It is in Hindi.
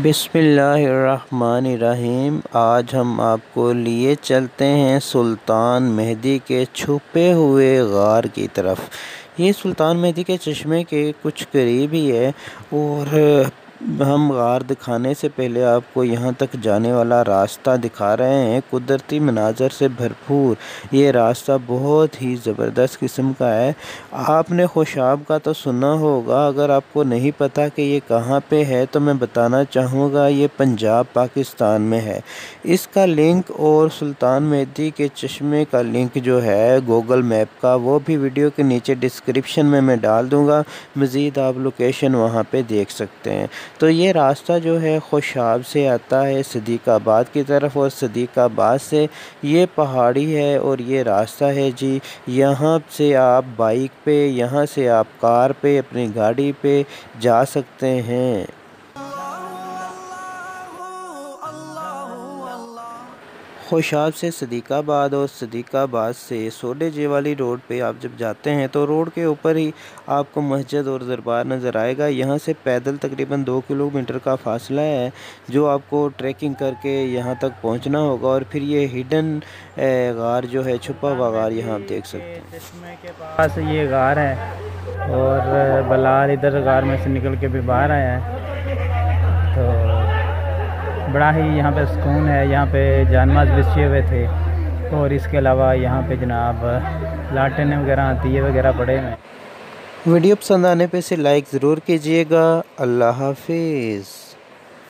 बिस्मिल्लाहिर्रहमानिर्रहीम। आज हम आपको लिए चलते हैं सुल्तान मेहदी के छुपे हुए गार की तरफ। ये सुल्तान मेहदी के चश्मे के कुछ करीब ही है और हम गार दिखाने से पहले आपको यहाँ तक जाने वाला रास्ता दिखा रहे हैं। कुदरती मनाज़र से भरपूर ये रास्ता बहुत ही ज़बरदस्त किस्म का है। आपने खुशाब का तो सुना होगा, अगर आपको नहीं पता कि ये कहाँ पे है तो मैं बताना चाहूँगा, ये पंजाब पाकिस्तान में है। इसका लिंक और सुल्तान मेहदी के चश्मे का लिंक जो है गूगल मैप का, वो भी वीडियो के नीचे डिस्क्रिप्शन में मैं डाल दूँगा। मज़ीद आप लोकेशन वहाँ पे देख सकते हैं। तो ये रास्ता जो है खुशाब से आता है सदीकाबाद की तरफ और सदीकाबाद से ये पहाड़ी है और ये रास्ता है जी। यहाँ से आप बाइक पे, यहाँ से आप कार पे, अपनी गाड़ी पे जा सकते हैं। खुशाब से सदीकाबाद और सदीकाबाद से सोडे वाली रोड पे आप जब जाते हैं तो रोड के ऊपर ही आपको मस्जिद और दरबार नज़र आएगा। यहाँ से पैदल तकरीबन 2 किलोमीटर का फासला है जो आपको ट्रैकिंग करके यहाँ तक पहुँचना होगा। और फिर ये हिडन गार जो है, छुपा हुआ गार, यहाँ आप देख सकते हैं। चश्मे के पास ये गार है और बलाल इधर गार में से निकल के भी बाहर आया है। तो बड़ा ही यहाँ पे सुकून है। यहाँ पे जानमाज बिछे हुए थे और इसके अलावा यहाँ पे जनाब लाटें वगैरह, दिए वगैरह पड़े हुए हैं। वीडियो पसंद आने पे इसे लाइक ज़रूर कीजिएगा। अल्लाह हाफिज़।